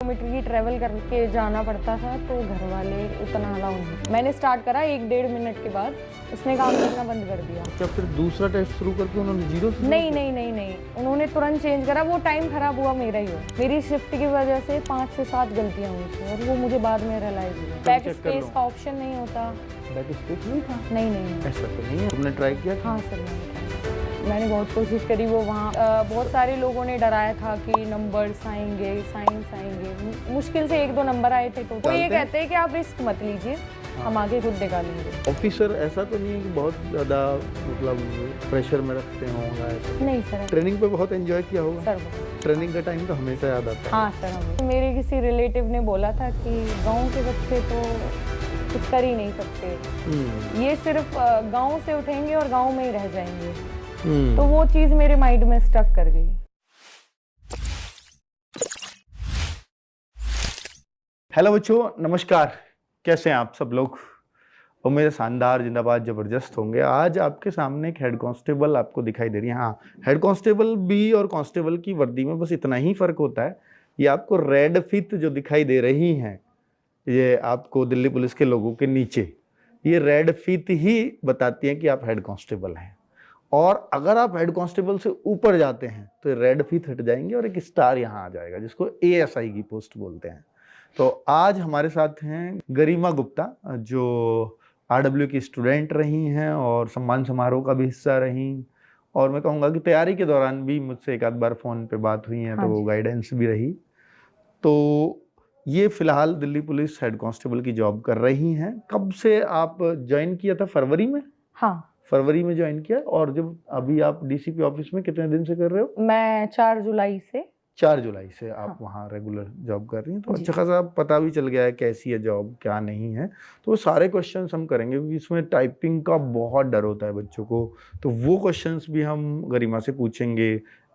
Kilometre की travel करके जाना पड़ता था, तो घर वाले उतना अलाउ नहीं। मैंने स्टार्ट करा 1-1.5 मिनट के बाद उसने काम करना बंद कर दिया। क्या फिर दूसरा टेस्ट शुरू करके उन्होंने जीरो से नहीं नहीं नहीं नहीं, उन्होंने तुरंत चेंज करा। वो टाइम खराब हुआ मेरा ही हो, मेरी शिफ्ट की वजह से 5 से 7 गलतियां हुई थी और वो मुझे बाद में रियलाइज हुआ। बैक स्पेस का ऑप्शन नहीं होता। बैक स्पेस नहीं था? नहीं ऐसा तो नहीं है। तुमने ट्राई किया? हाँ सर, मैंने बहुत कोशिश करी। वो वहाँ बहुत सारे लोगों ने डराया था कि नंबर्स आएंगे, साइंस आएंगे। मुश्किल से 1-2 नंबर आए थे। तो ये कहते हैं कि आप रिस्क मत लीजिए, हम आगे खुद निकालेंगे। ऑफिसर ऐसा तो नहीं है कि बहुत ज़्यादा मतलब प्रेशर में रखते हों? नहीं सर। ट्रेनिंग पे बहुत एंजॉय किया होगा सर ट्रेनिंग का टाइम तो हमेशा याद आता है। हाँ सर, मेरे किसी रिलेटिव ने बोला था कि गाँव के बच्चे तो कुछ कर ही नहीं सकते, ये सिर्फ गाँव से उठेंगे और गाँव में ही रह जाएंगे। तो वो चीज़ मेरे माइंड में स्टक कर गई। हेलो बच्चों, नमस्कार। कैसे हैं आप सब लोग? और मेरे शानदार जिंदाबाद जबरदस्त होंगे। आज आपके सामने एक हेड कांस्टेबल आपको दिखाई दे रही है। हाँ, हेड कांस्टेबल भी और कांस्टेबल की वर्दी में बस इतना ही फर्क होता है, ये आपको रेड फीत जो दिखाई दे रही हैं, ये आपको दिल्ली पुलिस के लोगों के नीचे ये रेड फीत ही बताती हैं कि आप हेड कांस्टेबल हैं। और अगर आप हेड कांस्टेबल से ऊपर जाते हैं तो रेड फीत हट जाएंगे और एक स्टार यहाँ आ जाएगा, जिसको एएसआई की पोस्ट बोलते हैं। तो आज हमारे साथ हैं गरिमा गुप्ता, जो आरडब्ल्यू की स्टूडेंट रही हैं और सम्मान समारोह का भी हिस्सा रही, और मैं कहूँगा कि तैयारी के दौरान भी मुझसे एक आध बार फ़ोन पे बात हुई है। हाँ, तो वो गाइडेंस भी रही। तो ये फिलहाल दिल्ली पुलिस हेड कांस्टेबल की जॉब कर रही हैं। कब से आप ज्वाइन किया था? फरवरी में? हाँ, फरवरी में ज्वाइन किया। और जब अभी आप डीसीपी ऑफिस में कितने दिन से कर रहे हो? मैं 4 जुलाई से 4 जुलाई से आप हाँ। वहाँ रेगुलर जॉब कर रही हैं। तो जी। अच्छा खासा पता भी चल गया है कैसी है जॉब, क्या नहीं है। तो वो सारे क्वेश्चंस हम करेंगे, क्योंकि इसमें टाइपिंग का बहुत डर होता है बच्चों को। तो वो क्वेश्चंस भी हम गरिमा से पूछेंगे।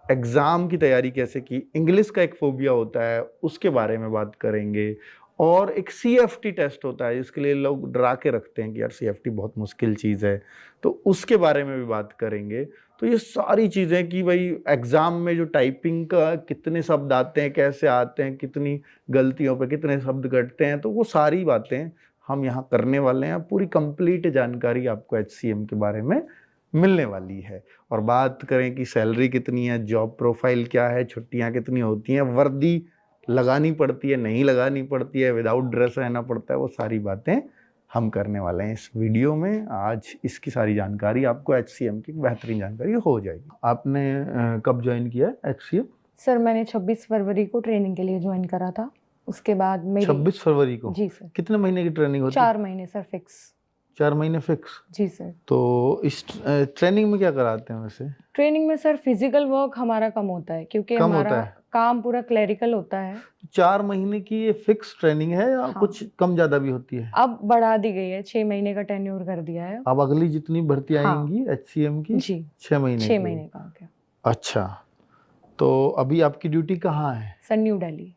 एग्ज़ाम की तैयारी कैसे की, इंग्लिश का एक फोबिया होता है उसके बारे में बात करेंगे, और एक सीएफटी टेस्ट होता है जिसके लिए लोग डरा के रखते हैं कि यार सीएफटी बहुत मुश्किल चीज़ है, तो उसके बारे में भी बात करेंगे। तो ये सारी चीज़ें कि भाई एग्ज़ाम में जो टाइपिंग का कितने शब्द आते हैं, कैसे आते हैं, कितनी गलतियों पे कितने शब्द कटते हैं, तो वो सारी बातें हम यहाँ करने वाले हैं। पूरी कंप्लीट जानकारी आपको एचसीएम के बारे में मिलने वाली है। और बात करें कि सैलरी कितनी है, जॉब प्रोफाइल क्या है, छुट्टियाँ कितनी होती हैं, वर्दी लगानी पड़ती है नहीं लगानी पड़ती है, विदाउट ड्रेस रहना पड़ता है, वो सारी बातें हम करने वाले हैं इस वीडियो में। आज इसकी सारी जानकारी आपको एचसीएम की बेहतरीन जानकारी हो जाएगी। आपने कब ज्वाइन किया है एचसीएम? सर, मैंने 26 फरवरी को ट्रेनिंग के लिए ज्वाइन करा था। उसके बाद मेरी 26 फरवरी को? जी सर। कितने महीने की ट्रेनिंग होती है? 4 महीने सर, फिक्स। 4 महीने फिक्स? जी सर। तो इस ट्रेनिंग में क्या कराते हैं वैसे? ट्रेनिंग में सर फिजिकल वर्क हमारा कम होता है, क्योंकि कम हमारा होता है? काम पूरा क्लरिकल होता है। 4 महीने की ये फिक्स ट्रेनिंग है या हाँ। कुछ कम ज्यादा भी होती है? अब बढ़ा दी गई है, 6 महीने का टेन्योर कर दिया है। अब अगली जितनी भर्ती हाँ। आएंगी एचसीएम की जी 6 महीने 6 की? महीने का हो गया। अच्छा, तो अभी आपकी ड्यूटी कहाँ है? Sir, new Delhi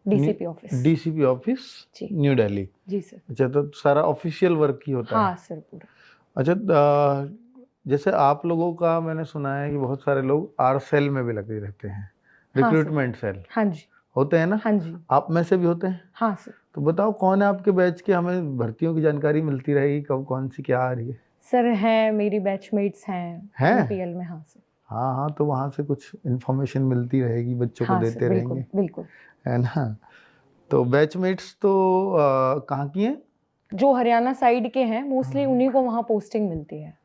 DCP office. DCP office ji. New Delhi? जी सर। अच्छा, तो सारा ऑफिशियल वर्क ही होता है? हाँ सर, पूरा। अच्छा, जैसे आप लोगों का मैंने सुना है कि बहुत सारे लोग आर सेल में भी लगे रहते हैं, हाँ सर। रिक्रूटमेंट सेल हाँ जी। होते हैं ना? हाँ जी। आप में से भी होते हैं? हाँ सर। तो बताओ कौन है आपके बैच के, हमें भर्तियों की जानकारी मिलती रहेगी, कब कौन सी क्या आ रही है। सर हैं, मेरी बैचमेट्स हैं हैं? यूपीएल में। हाँ सर। हाँ हाँ, तो वहाँ से कुछ इन्फॉर्मेशन मिलती रहेगी, बच्चों को हाँ देते सर, बिल्कुल रहेंगे, बिल्कुल। है ना? तो बैचमेट्स तो कहाँ की हैं? जो हरियाणा साइड के हैं मोस्टली, उन्हीं को वहाँ पोस्टिंग मिलती है।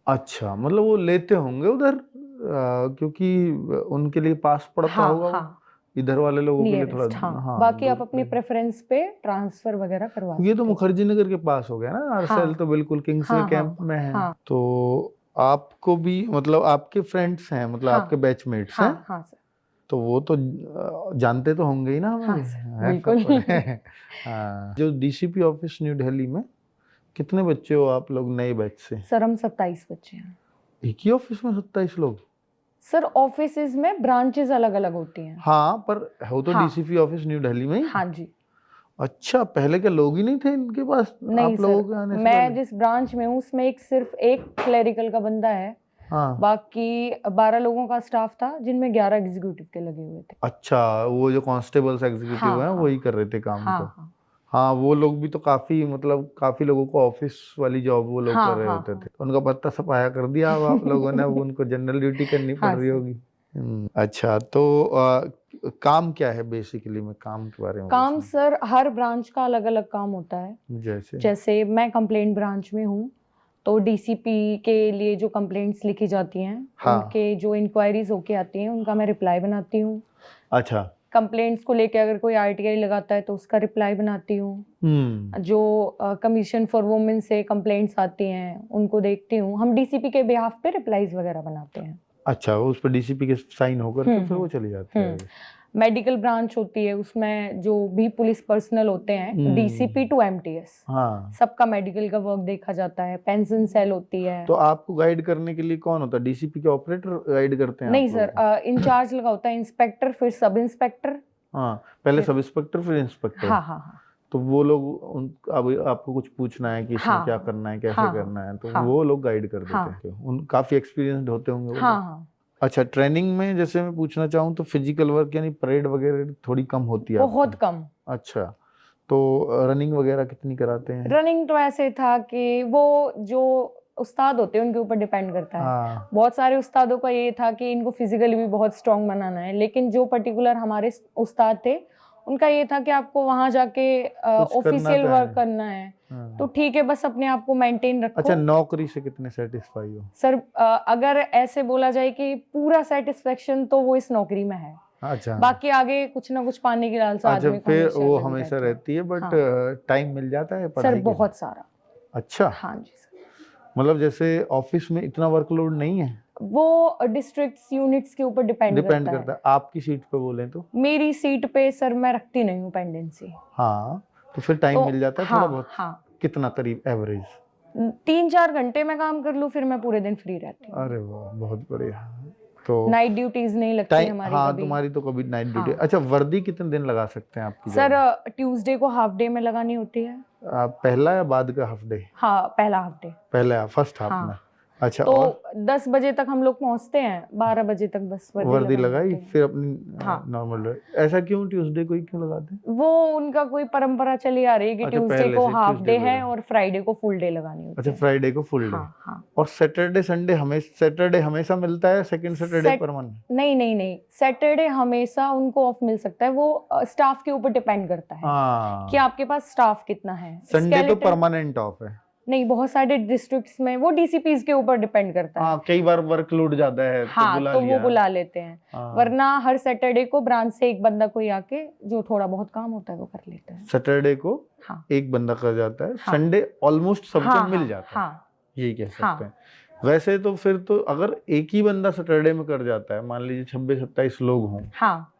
अच्छा, मतलब वो लेते होंगे उधर, क्योंकि उनके लिए पास पड़ता हाँ होगा वो। हाँ, इधर वाले लोगों के लिए थोड़ा नियरेस्ट। हाँ, हाँ बाकी आप दूर अपनी पड़ेगा। प्रेफरेंस पे ट्रांसफर वगैरह करवा ये तो सकते हैं। मुखर्जी नगर के पास हो गया ना, आरसेल हाँ। तो बिल्कुल किंग्सवे हाँ कैंप हाँ में है। हाँ तो आपको भी मतलब आपके फ्रेंड्स हैं, मतलब हाँ आपके बैचमेट्स हैं, हाँ हाँ सर। तो वो तो जानते तो होंगे ही ना हमें हाँ भी, सर, है बिल्कुल। सब। हाँ, जो डीसीपी ऑफिस न्यू दिल्ली में कितने बच्चे हो आप लोग नए बैच से? सर, हम 27 बच्चे हैं। एक ही ऑफिस में 27 लोग? सर, ऑफिसेज में ब्रांचेस अलग अलग होती हैं। हाँ, पर हो तो हाँ। डीसीपी ऑफिस न्यू दिल्ली में ही? हाँ जी। अच्छा, पहले क्या लोग ही नहीं थे इनके पास नहीं आप लोगों सर, के आने से मैं पहले? जिस ब्रांच में हूँ उसमें सिर्फ एक क्लरिकल का बंदा है, हाँ। बाकी 12 लोगों का स्टाफ था जिनमें 11 एग्जीक्यूटिव के लगे हुए थे। अच्छा, वो जो कांस्टेबल्स एग्जीक्यूटिव हाँ, हैं हाँ। वही कर रहे थे काम हाँ, को। हाँ। हाँ, वो लोग भी तो काफी मतलब काफी लोगों को ऑफिस वाली जॉब वो लोग हाँ, कर रहे हाँ, होते हाँ। थे। उनका पत्ता सफाया कर दिया अब आप लोगों ने, अब उनको जनरल ड्यूटी करनी पड़ हाँ रही सर। होगी। अच्छा, तो काम क्या है बेसिकली, मैं काम के बारे में काम पूछना सर हर ब्रांच का अलग-अलग काम होता है। जैसे। जैसे मैं कंप्लेंट ब्रांच में हूँ, तो डीसीपी के लिए जो कंप्लेंट्स लिखी जाती हैं, हाँ। उनके जो इंक्वायरीज़ होके आती हैं, उनका मैं रिप्लाई बनाती हूँ। अच्छा। कंप्लेंट्स को लेके अगर कोई आरटीआई लगाता है तो उसका रिप्लाई बनाती हूँ। जो कमीशन फॉर वुमेन से कंप्लेंट्स आती हैं, उनको देखती हूँ। हम डीसीपी के बिहाफ पे रिप्लाईज़ वगैरह बनाते हैं। अच्छा, उस पर डीसीपी के साइन होकर के फिर वो चली जाती है। मेडिकल ब्रांच होती है, उसमें जो भी पुलिस पर्सनल होते हैं, डीसीपी टू एमटीएस, हाँ। सबका मेडिकल का वर्क देखा जाता है। पेंशन सेल होती है। तो आपको गाइड करने के लिए कौन होता है? डीसीपी के ऑपरेटर गाइड करते हैं नहीं आप लोगों सर, इंचार्ज लगा होता है इंस्पेक्टर, फिर सब इंस्पेक्टर। हाँ, पहले फिर सब इंस्पेक्टर फिर इंस्पेक्टर। हाँ, हाँ, हाँ। तो वो लोग अब आपको कुछ पूछना है कि इसमें हाँ, क्या करना है, कैसे हाँ, करना है, तो हाँ, वो लोग गाइड कर देते हाँ, हैं। उन काफी एक्सपीरियंस्ड होते होंगे वो हाँ, लोग। हाँ। अच्छा, ट्रेनिंग में जैसे मैं पूछना चाहूँ तो फिजिकल वर्क यानी परेड वगैरह थोड़ी कम होती है बहुत आपकी? कम। अच्छा, तो रनिंग वगैरह कितनी कराते हैं? रनिंग तो ऐसे था कि वो जो उस्ताद होते हैं उनके ऊपर डिपेंड करता है। हाँ। बहुत सारे उस्तादों का ये था कि इनको फिजिकली भी बहुत स्ट्रांग बनाना है, लेकिन जो पर्टिकुलर हमारे उस्ताद थे, उनका ये था कि आपको वहां जाके कुछ करना ऑफिशियल तो वर्क है। करना है, तो हाँ। ठीक है, बस अपने आप को मेंटेन रखो। अच्छा, नौकरी से कितने सेटिस्फाई हो? सर, अगर ऐसे बोला जाए कि पूरा सेटिस्फेक्शन तो वो इस नौकरी में है। अच्छा। बाकी आगे कुछ ना कुछ पाने की लालसा अच्छा, आदमी को फिर हमेशा वो लगी हमेशा रहती है। रहती है, बट हाँ टाइम मिल जाता है सर, पढ़ाई के लिए? बहुत सारा। अच्छा, हाँ जी सर। मतलब जैसे ऑफिस में इतना वर्कलोड नहीं है? वो डिस्ट्रिक्ट्स यूनिट्स के ऊपर डिपेंड डिपेंड करता करता है। है। आपकी सीट पे बोलें तो? मेरी सीट पे सर मैं रखती नहीं हूँ पेंडेंसी। हाँ, तो फिर टाइम तो मिल जाता है थोड़ा हाँ, बहुत? हाँ। कितना करीब एवरेज? 3-4 घंटे मैं काम कर लूँ, फिर मैं पूरे दिन फ्री रहती हूँ। अरे वाह, बहुत बढ़िया। तो नाइट ड्यूटीज नहीं लगती टाइम, हमारी हाँ कभी। तुम्हारी तो कभी नाइट ड्यूटी। हाँ अच्छा, वर्दी कितने दिन लगा सकते हैं आपकी सर, जॉब? ट्यूसडे को हाफ डे में लगानी होती है। पहला या बाद का हाफ डे? हाँ, पहला हाफ डे। पहला, फर्स्ट हाफ में। हाँ, अच्छा, तो और 10 बजे तक हम लोग पहुंचते हैं, 12 बजे तक बस वर्दी वर्दी लगानी लगाई होती है। फिर अपनी हाँ। नॉर्मल। ऐसा क्यों ट्यूसडे को ही क्यों लगाते हैं? वो उनका कोई परंपरा चली आ रही है कि अच्छा, ट्यूसडे पहले को से हाफ ट्यूसडे डे को है लगा। और फ्राइडे को फुल डे लगानी होती अच्छा, है। फ्राइडे को फुल डे। हाँ, हाँ। और सैटरडे संडे हमेशा, सैटरडे हमेशा मिलता है, सेकंड सैटरडे परमानेंट? नहीं, नहीं, नहीं, सैटरडे हमेशा उनको ऑफ मिल सकता है। वो स्टाफ के ऊपर डिपेंड करता है कि हाँ, आपके पास स्टाफ कितना है। संडे तो स्केलेटन परमानेंट ऑफ है। नहीं, बहुत सारे डिस्ट्रिक्ट्स में वो डीसीपीज के ऊपर डिपेंड करता है। हाँ, कई बार वर्कलोड ज्यादा है तो हाँ, बुला तो वो लिया। बुला लेते हैं। हाँ। वरना हर सैटरडे को ब्रांच से एक बंदा कोई आके जो थोड़ा बहुत काम होता है वो कर लेता है। सैटरडे को हाँ, एक बंदा कर जाता है, हाँ। संडे ऑलमोस्ट सबको हाँ, मिल हाँ, जाता है। हाँ, यही कह सकते हाँ। हैं। वैसे तो फिर तो अगर एक ही बंदा सैटरडे में कर जाता है, मान लीजिए 26-27 लोग हों, हाँ,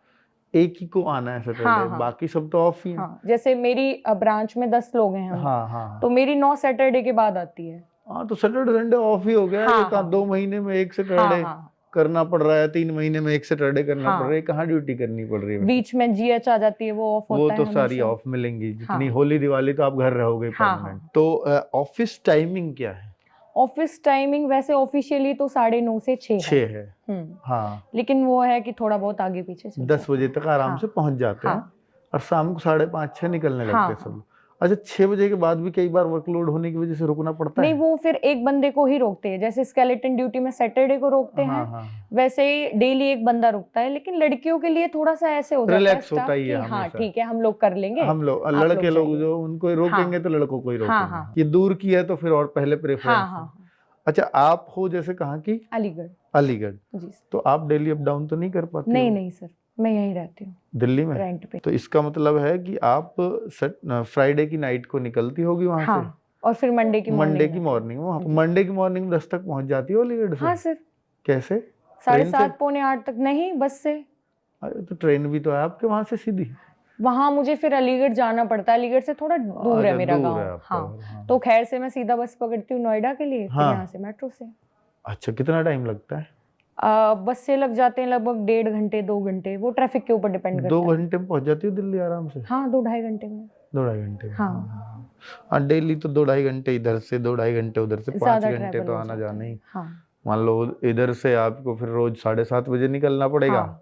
एक ही को आना है सैटरडे, हाँ, हाँ, बाकी सब तो ऑफ ही हैं। हाँ। जैसे मेरी ब्रांच में 10 लोग हैं हम, हाँ हाँ तो मेरी 9 सैटरडे के बाद आती है। हाँ, तो सैटरडे संडे ऑफ ही हो गया। हाँ, एक हाँ, 2 महीने में एक हाँ, सैटरडे हाँ, करना पड़ रहा है, 3 महीने में एक सैटरडे करना पड़ हाँ। रहा है, कहाँ ड्यूटी करनी पड़ रही है वैसे? बीच में जीएच आ जाती है, वो ऑफ वो होता तो है सारी हमेशा। ऑफ मिलेंगी, जितनी हाँ, होली दिवाली तो आप घर रहोगे हाँ, परमानेंट। हाँ। तो ऑफिस टाइमिंग क्या है? ऑफिस टाइमिंग वैसे ऑफिशियली तो 9:30 से 6 है। 6 है। हाँ, लेकिन वो है कि थोड़ा बहुत आगे पीछे चल 10 जाता बजे है। तक आराम हाँ, से पहुंच जाते हैं। हाँ, और शाम को 5:30-6 निकलने लगते हाँ, हैं सब हाँ। लोग। अच्छा, 6 बजे के बाद भी कई बार वर्कलोड होने की वजह से रुकना पड़ता नहीं, है? वो फिर एक बंदे को ही रोकते हैं। जैसे स्केलेटन ड्यूटी में सैटरडे को रोकते हाँ हैं, हाँ, वैसे ही डेली एक बंदा रुकता है। लेकिन लड़कियों के लिए थोड़ा सा ऐसे हो जाता है रिलैक्स स्टाफ होता ही कि है हाँ हमेशा। ठीक है, हम लोग कर लेंगे, हम लोग आप लड़के लोग जाइए। जो उनको रोकेंगे हाँ, तो लड़कों को ही हाँ, रोकेंगे। हाँ, ये दूर की है तो फिर और पहले हाँ, प्रेफरेंस हाँ, है। हाँ। अच्छा, आप हो जैसे कहाँ की? अलीगढ़। अलीगढ़। जी सर। तो आप डेली अप डाउन तो नहीं कर पाती नहीं, हो नहीं सर, मैं यहीं रहती हूँ दिल्ली में? रेंट पे। तो इसका मतलब है कि आप फ्राइडे की नाइट को निकलती होगी वहां से, हाँ, और फिर मंडे की मंडे की मॉर्निंग मॉर्निंग में। जी। मंडे की मॉर्निंग 10 तक पहुंच जाती हो अलीगढ़ से? हाँ सर, कैसे? ट्रेन से? 7:30 पौने 8 तक नहीं, बस से। अरे तो ट्रेन भी तो है आपके वहां से सीधी? वहां मुझे फिर अलीगढ़ जाना पड़ता है। अलीगढ़ से थोड़ा दूर है अच्छा, मेरा दूर गांव। है आपका। हाँ, हाँ। तो खैर से मैं सीधा बस पकड़ती हूँ नोएडा के लिए, फिर हाँ। यहाँ से मेट्रो से। अच्छा, कितना टाइम लगता है? बस से लग जाते हैं लगभग 1.5 घंटे 2 घंटे, वो ट्रैफिक के ऊपर डिपेंड करता 2 है। घंटे में पहुंच जाती हो दिल्ली आराम से? हाँ, 2-2.5 घंटे में। 2-2.5 घंटे में। हाँ, हाँ, डेली तो 2-2.5 घंटे इधर से, 2-2.5 घंटे उधर से, 5 ज्यादा घंटे ट्रैवल तो हो आना जाता जाना है। ही। हाँ, मान लो इधर से आपको फिर रोज 7:30 बजे निकलना पड़ेगा, हाँ,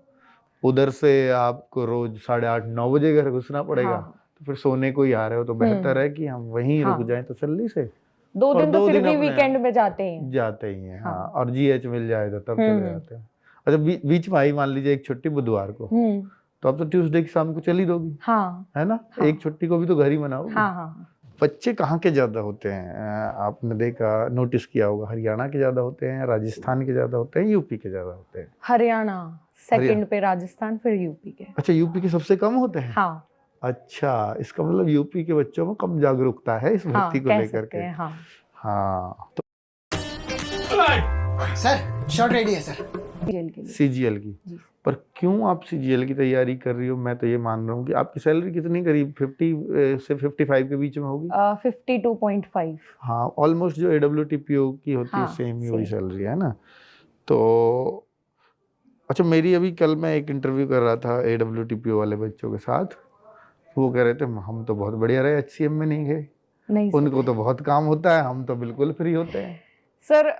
उधर से आपको रोज 8:30-9 बजे घर घुसना पड़ेगा, हाँ, तो फिर सोने को ही आ रहे हो तो बेहतर है कि हम वहीं रुक हाँ। जाएं तसल्ली से। 2 और दिन तो 2 फिर दिन भी अपने वीकेंड में जाते ही हैं। जाते ही हैं, हाँ, हाँ। और जीएच मिल जाए तो तब चले हम्म, जाते हैं। अच्छा, बीच में आई मान लीजिए एक छुट्टी बुधवार को, हम्म, तो अब तो ट्यूसडे की शाम को चली दोगी, हाँ, है ना? हाँ, एक छुट्टी को भी तो घर ही मनाओगी। हाँ, हाँ। बच्चे कहाँ के ज्यादा होते हैं? आपने देखा, नोटिस किया होगा, हरियाणा के ज्यादा होते हैं, राजस्थान के ज्यादा होते हैं, यूपी के ज्यादा होते हैं? हरियाणा, हरियाणा, सेकंड पे राजस्थान, फिर यूपी के। अच्छा, यूपी के सबसे कम होते हैं? हाँ, अच्छा, इसका मतलब यूपी के बच्चों में कम जागरूकता है इस भर्ती हाँ, को कह लेकर सकते के। हैं, हाँ। हाँ, तो सर शॉट रेडी है सर। जेल के लिए। सीजीएल की, जी। पर क्यों आप सीजीएल की तैयारी कर रही हो? मैं तो ये मान रहा हूँ कि आपकी सैलरी कितनी करीब 50 से 55 के बीच में होगी। 52.5। हाँ, ऑलमोस्ट जो AWTPO की होती है हाँ, सेम ही वही same। सैलरी है ना। तो अच्छा, मेरी अभी कल मैं एक इंटरव्यू कर रहा था AWTPO वाले बच्चों के साथ, वो कह रहे थे हम तो बहुत बढ़िया रहे, HCM में नहीं गए, नहीं सर। उनको तो बहुत काम होता है, हम तो बिल्कुल फ्री होते हैं। सर,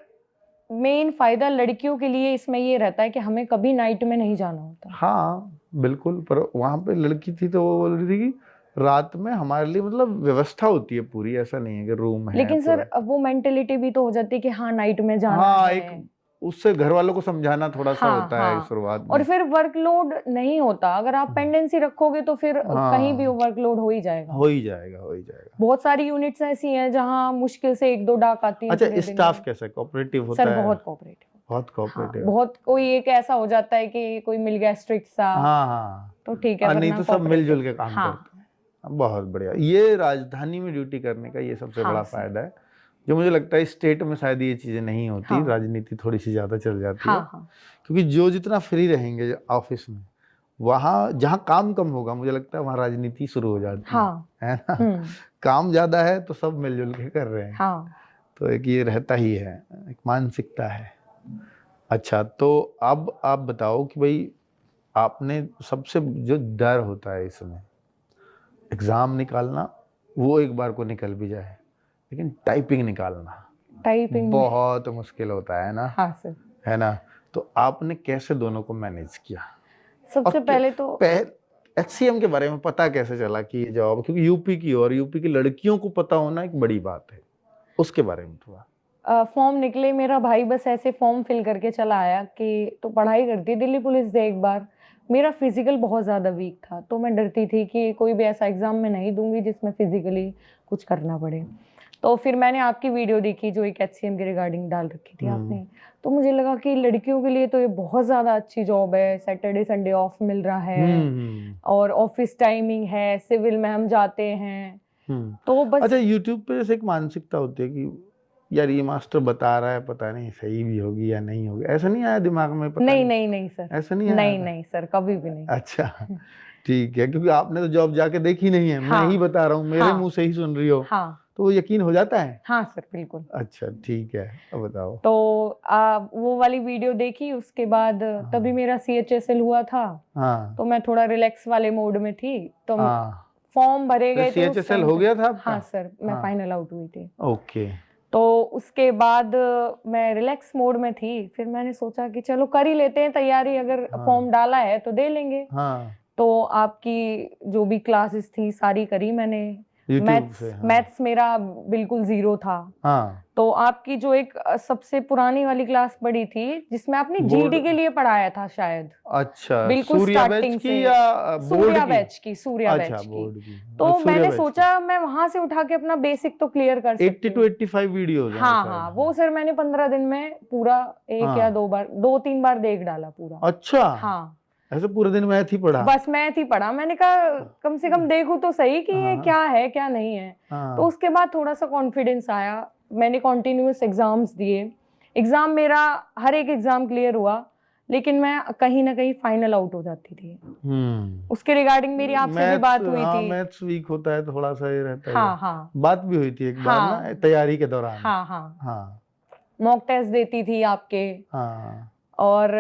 मेन फायदा लड़कियों के लिए इसमें ये रहता है कि हमें कभी नाइट में नहीं जाना होता। हाँ बिल्कुल, पर वहां पे लड़की थी तो वो बोल रही थी कि रात में हमारे लिए मतलब व्यवस्था होती है पूरी, ऐसा नहीं है कि रूम है लेकिन सर, पूरा। अब वो मेंटेलिटी भी तो हो जाती है कि हाँ नाइट में जाना हाँ, है। एक उससे घर वालों को समझाना थोड़ा सा हाँ, होता है हाँ। शुरुआत और में। फिर वर्कलोड नहीं होता, अगर आप पेंडेंसी रखोगे तो फिर कहीं भी हाँ, वर्कलोड हो ही जाएगा। हो ही जाएगा, हो ही जाएगा। बहुत सारी यूनिट्स ऐसी हैं जहाँ मुश्किल से 1-2 डाक आती हैं अच्छा, पूरे दिन स्टाफ में। कैसा कोऑपरेटिव सर होता है? बहुत कोऑपरेटिव। बहुत हाँ, कोऑपरेटिव। बहुत कोई एक ऐसा हो जाता है कि कोई मिल गया स्ट्रिक्ट सा, हाँ हाँ, तो ठीक है, और नहीं वरना तो सब मिलजुल कोऑपरेटिव। के काम हाँ, करते हैं। बहुत बढ़िया, ये राजधानी में ड्यूटी करने का ये सबसे हाँ बड़ा सर। फायदा है, जो मुझे लगता है स्टेट में शायद ये चीजें नहीं होती, हाँ, राजनीति थोड़ी सी ज्यादा चल जाती है। हाँ, हाँ, क्योंकि जो जितना फ्री रहेंगे ऑफिस में, वहाँ जहाँ काम कम होगा मुझे लगता है वहाँ राजनीति शुरू हो जाती हाँ, है ना? हम्म, काम ज्यादा है तो सब मिलजुल के कर रहे हैं, हाँ। तो एक ये रहता ही है, एक मानसिकता है। अच्छा, तो अब आप बताओ कि भाई आपने सबसे जो डर होता है इसमें, एग्जाम निकालना वो एक बार को निकल भी जाए, लेकिन टाइपिंग निकालना टाइपिंग में, बहुत मुश्किल होता है ना, हाँ सर। है ना? तो आपने कैसे दोनों को मैनेज किया? सबसे और पहले तो HCM के बारे में पता कैसे चला कि ये जॉब, क्योंकि यूपी की और यूपी की लड़कियों को पता होना एक बड़ी बात है, उसके बारे में थोड़ा। फॉर्म निकले, मेरा भाई बस ऐसे फॉर्म फिल करके चला आया कि तो पढ़ाई करती, दिल्ली पुलिस दे एक बार। मेरा फिजिकल बहुत ज़्यादा वीक था, तो मैं डरती थी कि कोई भी ऐसा एग्जाम में नहीं दूंगी जिसमें फिजिकली कुछ करना पड़े। तो फिर मैंने आपकी वीडियो देखी जो एक HCM के रिगार्डिंग डाल रखी थी आपने, तो मुझे लगा कि लड़कियों के लिए तो ये बहुत ज़्यादा अच्छी जॉब है, सैटरडे संडे ऑफ मिल रहा है और ऑफिस टाइमिंग है, सिविल में हम जाते हैं, तो बस। अच्छा, यूट्यूब पे जैसे एक मानसिकता होती है कि यार ये मास्टर बता रहा है, पता नहीं सही भी होगी या नहीं होगी, ऐसा नहीं आया दिमाग में? पता नहीं सर, ऐसा नहीं आया नहीं था? नहीं सर, कभी भी नहीं। अच्छा, ठीक है, क्योंकि आपने तो जॉब जाके देखी नहीं है, मैं ही बता रहा हूँ, मेरे मुंह से ही सुन रही हो, हाँ, तो वो यकीन हो जाता है। हाँ सर, बिल्कुल। अच्छा, ठीक है, अब बताओ। तो वो वाली वीडियो देखी, उसके बाद तभी मेरा CHSL हुआ था, हाँ तो मैं थोड़ा रिलैक्स वाले मोड में थी, तो हाँ, फॉर्म भरे गए थे उस CHSL टाइम हो पे। गया था आपका? हाँ सर, मैं हाँ। फाइनल आउट हुई थी। ओके। तो उसके बाद मैं रिलैक्स मोड में थी, फिर मैंने सोचा कि चलो कर ही लेते हैं तैयारी, अगर फॉर्म डाला है तो दे लेंगे। हाँ, तो आपकी जो भी क्लासेस थी सारी करी मैंने। यूट्यूब से। हाँ मैथ्स मेरा बिल्कुल 0 था। हाँ, तो आपकी जो एक सबसे पुरानी वाली क्लास पढ़ी थी जिसमें आपने GD के लिए पढ़ाया था शायद, अच्छा, बिल्कुल सूर्या बैच स्टार्टिंग की से। या बोर्ड सूर्या की? बैच की, सूर्या अच्छा, बैच की। बोर्ड की। तो सूर्या मैंने बैच सोचा मैं वहां से उठा के अपना बेसिक तो क्लियर कर की सकती 80 to हूँ। 85 वीडियोस हैं हाँ शायद। हाँ, वो सर मैंने 15 दिन में पूरा एक या 2-3 बार देख डाला पूरा। अच्छा, हाँ, ऐसे पूरे दिन मैथ ही पढ़ा? बस मैथ ही पढ़ा। मैंने कहा कम से कम देखूं तो सही कि ये क्या है क्या नहीं है। तो उसके बाद थोड़ा सा कॉन्फिडेंस आया, मैंने कॉन्टिन्यूअस एग्जाम्स दिए। एग्जाम मेरा हर एक एग्जाम क्लियर हुआ, लेकिन मैं कहीं ना कहीं फाइनल आउट हो जाती थी। उसके रिगार्डिंग मेरी आपसे भी बात हुई थी। मैथ्स वीक होता है, थोड़ा सा ये रहता है। हाँ हाँ, बात भी हुई थी एक बार ना तैयारी के दौरान। हाँ हाँ, हाँ मॉक टेस्ट देती थी आपके। हाँ, और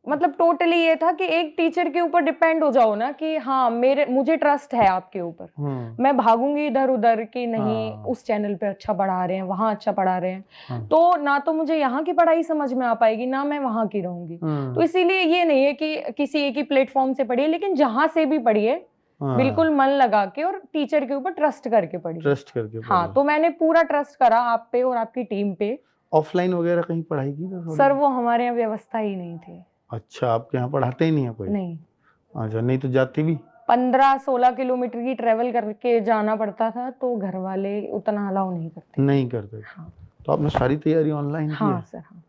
मतलब टोटली ये था कि एक टीचर के ऊपर डिपेंड हो जाओ ना कि हाँ मुझे ट्रस्ट है आपके ऊपर, मैं भागूंगी इधर उधर कि नहीं उस चैनल पे अच्छा पढ़ा रहे हैं, वहां अच्छा पढ़ा रहे हैं, तो ना तो मुझे यहाँ की पढ़ाई समझ में आ पाएगी ना मैं वहां की रहूंगी। तो इसीलिए ये नहीं है कि किसी एक ही प्लेटफॉर्म से पढ़िए, लेकिन जहां से भी पढ़िए बिल्कुल मन लगा के और टीचर के ऊपर ट्रस्ट करके पढ़िए। ट्रस्ट करके हाँ, तो मैंने पूरा ट्रस्ट करा आप पे और आपकी टीम पे। ऑफलाइन वगैरह कहीं पढ़ाई की था? सर वो हमारे यहाँ व्यवस्था ही नहीं थी। अच्छा, आपके यहाँ पढ़ाते ही नहीं है कोई? नहीं। अच्छा, नहीं तो जाती भी? 15-16 किलोमीटर की ट्रेवल करके जाना पड़ता था, तो घर वाले उतना अलाउ नहीं करते। नहीं करते। हाँ। तो आपने सारी तैयारी ऑनलाइन की है? हाँ सर, हाँ।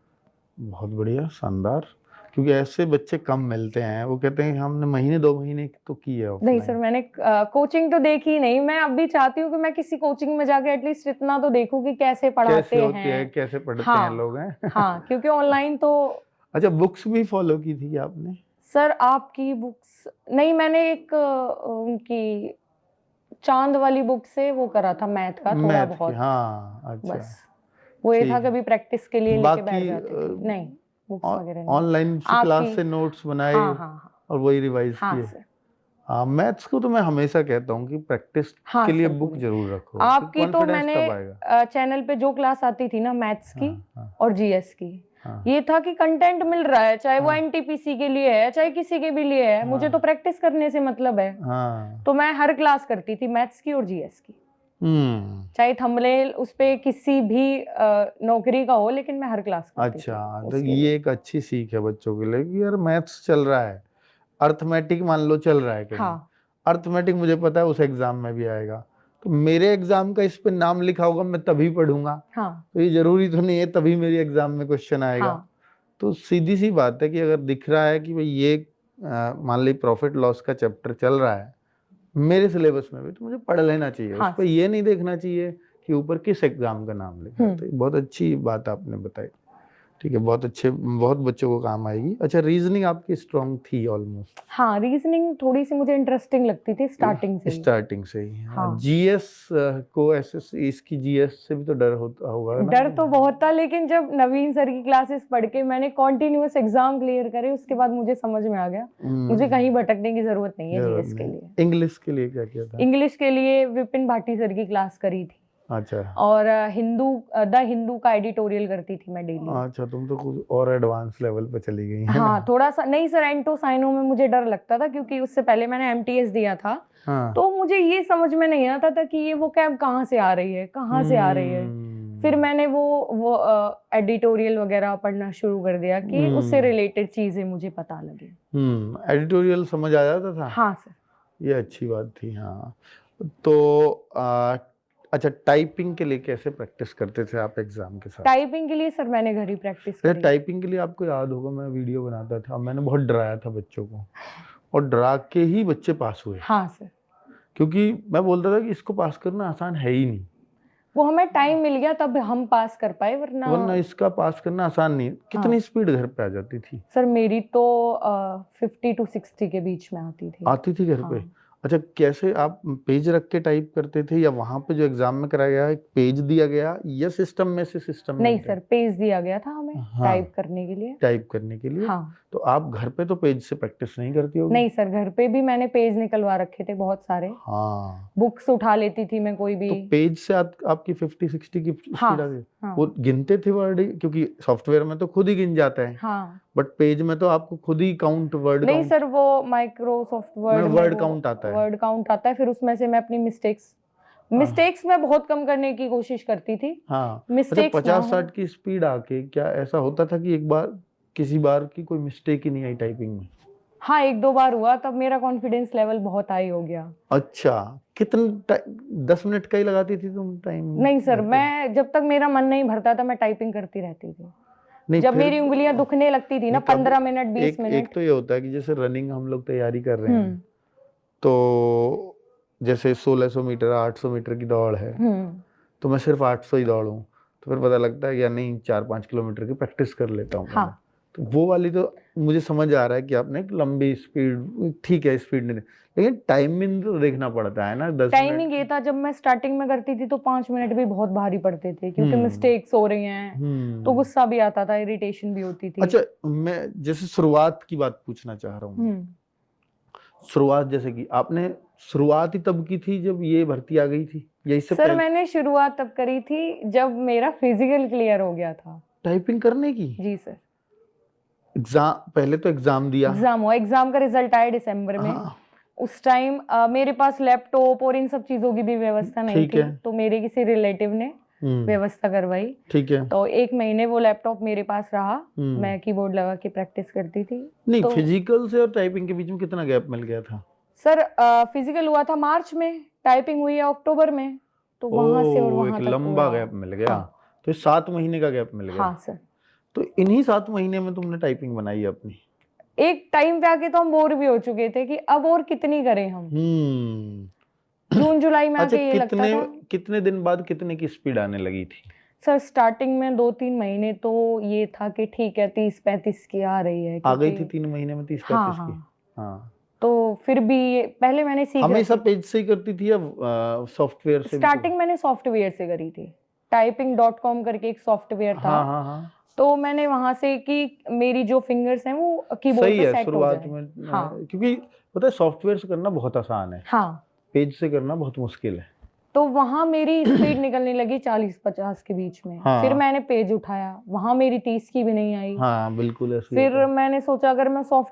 बहुत बढ़िया, शानदार। क्योंकि ऐसे बच्चे कम मिलते हैं, वो कहते हैं हमने महीने 2 महीने तो की है ऑफलाइन। नहीं सर, मैंने कोचिंग तो देखी नहीं। मैं अब भी चाहती हूँ कि मैं किसी कोचिंग में जाके एटलीस्ट इतना तो देखूं कि कैसे पढ़ाते कैसे होती है, हैं, कैसे पढ़ते हाँ, हैं लोग हैं। हाँ, क्योंकि ऑनलाइन तो। अच्छा, बुक्स भी फॉलो की थी आपने? सर आपकी बुक्स नहीं, मैंने एक उनकी चांद वाली बुक से वो करा था मैथ का थोड़ा बहुत। हाँ, अच्छा, बस वो ये था, कभी प्रैक्टिस के लिए लेके बैठ बाकी जाते थे। नहीं, बुक्स वगैरह नहीं। ऑनलाइन क्लास से नोट्स बनाए? हाँ, हाँ, और वही रिवाइज हाँ किए? सर। हाँ, मैथ्स को तो मैं हमेशा कहता हूँ कि प्रैक्टिस हाँ के लिए सर, बुक जरूर रखो। आपकी तो कॉन्फिडेंस मैंने तब आएगा। चैनल पे जो क्लास आती थी ना मैथ्स की हाँ, और जीएस की, ये था कि कंटेंट मिल रहा है, चाहे वो एनटीपीसी के लिए है चाहे किसी के भी लिए है, मुझे तो प्रैक्टिस करने से मतलब है। तो मैं हर क्लास करती थी मैथ्स की और जीएस की, चाहे थंबनेल उस पे किसी भी नौकरी का हो, लेकिन मैं हर क्लास करती थी। अच्छा, तो ये एक अच्छी सीख है बच्चों के लिए कि यार मैथ्स चल रहा है, अर्थमेटिक मान लो चल रहा है कहीं। हाँ। अर्थमेटिक मुझे पता है उस एग्जाम में भी आएगा, तो मेरे एग्जाम का इस पे नाम लिखा होगा, मैं तभी पढ़ूंगा। हाँ। तो ये जरूरी तो नहीं है तभी मेरी एग्जाम में क्वेश्चन आएगा। हाँ। तो सीधी सी बात है कि अगर दिख रहा है कि भाई ये मान ली प्रॉफिट लॉस का चैप्टर चल रहा है मेरे सिलेबस में भी, तो मुझे पढ़ लेना चाहिए। हाँ। उस पर ये नहीं देखना चाहिए कि ऊपर किस एग्जाम का नाम लिखा है। तो बहुत अच्छी बात आपने बताई। ठीक है, बहुत अच्छे, बहुत बच्चों को काम आएगी। अच्छा, रीजनिंग आपकी स्ट्रांग थी ऑलमोस्ट? हाँ, रीजनिंग थोड़ी सी मुझे इंटरेस्टिंग लगती थी स्टार्टिंग से ही। स्टार्टिंग से ही। हाँ। जीएस को एसएससी इसकी जीएस से भी तो डर होता होगा ना? डर तो बहुत था, लेकिन जब नवीन सर की क्लासेस पढ़ के मैंने कॉन्टिन्यूअस एग्जाम क्लियर करे, उसके बाद मुझे समझ में आ गया मुझे कहीं भटकने की जरूरत नहीं है जीएस के लिए। इंग्लिश के लिए क्या किया था? इंग्लिश के लिए विपिन भाटी सर की क्लास करी थी। अच्छा। और द हिंदू का एडिटोरियल करती थी मैं डेली। अच्छा, तुम तो कुछ और एडवांस लेवल पे चली गई है। हाँ, थोड़ा सा। नहीं सर, एंटो साइनो में मुझे डर लगता था, क्योंकि उससे पहले मैंने एमटीएस दिया था। तो मुझे ये समझ में नहीं आता था कि ये वो कैब कहाँ से आ रही है, कहाँ से आ रही है। फिर मैंने वो एडिटोरियल वगैरह पढ़ना शुरू कर दिया कि उससे रिलेटेड चीजें मुझे पता लगे। एडिटोरियल समझ आ जाता था? हाँ सर। ये अच्छी बात थी। हाँ, तो अच्छा, टाइपिंग के लिए कैसे प्रैक्टिस करते थे आप एग्जाम के साथ? टाइपिंग के लिए सर मैंने घर ही प्रैक्टिस करी। टाइपिंग के लिए आपको याद होगा मैं वीडियो बनाता था, मैंने बहुत डराया था बच्चों को, और डरा के ही बच्चे पास हुए। हाँ सर। क्योंकि मैं बोलता था कि इसको पास करना आसान है ही नहीं। वो हमें टाइम मिल गया तब हम पास कर पाए, वरना इसका पास करना आसान नहीं। कितनी स्पीड घर पे आ जाती थी? सर मेरी तो 50 to 60 के बीच में आती थी घर पे। अच्छा, कैसे आप पेज रख के टाइप करते थे, या वहां पे जो एग्जाम में कराया गया एक पेज दिया गया, या सिस्टम में से सिस्टम? नहीं सर, पेज दिया गया था हमें टाइप करने के लिए। हाँ। तो आप घर पे तो पेज से प्रैक्टिस नहीं करती होगी? नहीं सर, घर पे भी मैंने पेज निकलवा रखे थे बहुत सारे। हाँ। बुक्स उठा लेती थी मैं कोई भी। तो पेज से आपकी 50-60 की स्पीड आ गई? वो गिनते थे वर्ड, क्योंकि सॉफ्टवेयर में तो खुद ही गिन जाता है। हाँ। बट पेज में तो आपको खुद ही काउंट, वर्ड नहीं सर, वो माइक्रोसॉफ्ट वर्ड काउंट आता है। वर्ड काउंट आता है, फिर उसमें से मैं अपनी मिस्टेक्स में बहुत कम करने की कोशिश करती थी। हाँ। मिस्टेक्स 50-60 की स्पीड आके क्या ऐसा होता था कि एक बार किसी बार की कोई मिस्टेक ही नहीं आई टाइपिंग में? हाँ, 1-2 बार हुआ, तब मेरा कॉन्फिडेंस लेवल बहुत हाई हो गया। अच्छा, कितना 10 मिनट का ही लगाती थी तुम टाइम? नहीं सर, मैं जब तक मेरा मन नहीं भरता था मैं टाइपिंग करती रहती थी। जब मेरी उंगलियां दुखने लगती थी ना 15 मिनट 20 मिनट। एक तो ये होता है कि जैसे रनिंग हम लोग तैयारी कर रहे हैं, तो जैसे 1600 मीटर 800 मीटर की दौड़ है, तो मैं सिर्फ 800 ही दौड़ूं, तो फिर पता लगता है या नहीं 4-5 किलोमीटर की प्रैक्टिस कर लेता हूँ। तो वो वाली तो मुझे समझ आ रहा है कि आपने एक लंबी स्पीड, ठीक है स्पीड नहीं, लेकिन टाइमिंग तो देखना पड़ता है ना, 10 टाइमिंग मिनट। ये था, जब मैं स्टार्टिंग में करती थी तो 5 मिनट भी बहुत भारी पड़ते थे, क्योंकि मिस्टेक्स हो रही हैं तो गुस्सा भी आता था, इरिटेशन भी होती थी। अच्छा, मैं जैसे शुरुआत की बात पूछना चाह रहा हूँ। शुरुआत जैसे कि आपने शुरुआत ही तब की थी जब ये भर्ती आ गई थी, या इससे सर पहले? मैंने शुरुआत तब करी थी जब मेरा फिजिकल क्लियर हो गया था। टाइपिंग करने की? जी सर। एग्जाम, पहले तो एग्जाम दिया। एग्जाम का रिजल्ट आया दिसंबर में। हाँ, उस टाइम मेरे पास लैपटॉप और इन सब चीजों की भी व्यवस्था नहीं ठीक थी, है। तो मेरे किसी रिलेटिव ने व्यवस्था करवाई। ठीक है। तो 1 महीने वो लैपटॉप मेरे पास रहा, मैं कीबोर्ड लगा के प्रैक्टिस करती थी। नहीं, तो फिजिकल से और टाइपिंग के बीच में कितना गैप मिल गया था? सर फिजिकल हुआ था मार्च में, टाइपिंग हुई है अक्टूबर में, तो वहां से और वहां एक तक लंबा पूरा। गैप मिल गया। हाँ। तो 7 महीने का गैप मिल गया। हाँ सर। तो इन्हीं 7 महीने में तुमने टाइपिंग बनाई अपनी? एक टाइम पे आके तो हम बोर भी हो चुके थे कि अब और कितनी करें हम। जून जुलाई में अच्छा, आके ये लगता था। कितने दिन बाद कितने की स्पीड आने लगी थी? सर स्टार्टिंग में 2-3 महीने तो ये था कि ठीक है 30-35 की आ रही है, आ गई थी क्योंकि 3 महीने में 30-35 हाँ की? हाँ। हाँ। तो फिर भी पहले मैंने सीख हमेशा रखी। पेज से ही करती थी या सॉफ्टवेयर से भी? स्टार्टिंग मैंने सॉफ्टवेयर से करी थी, typing.com करके एक सॉफ्टवेयर था। हाँ हाँ हाँ। तो मैंने वहां से कि मेरी जो फिंगर्स हैं वो कीबोर्ड सही पे है सेट हो शुरुआत जाए। में। हाँ क्योंकि पता है सॉफ्टवेयर से करना बहुत आसान है, हाँ। पेज से करना बहुत मुश्किल है। तो वहां मेरी स्पीड निकलने लगी 40-50 के बीच में। हाँ। फिर मैंने पेज उठाया, वहां मेरी 30 की भी नहीं आई। हाँ बिल्कुल ऐसे ही फिर होता है। मैंने सोचा अगर मैं सॉफ्ट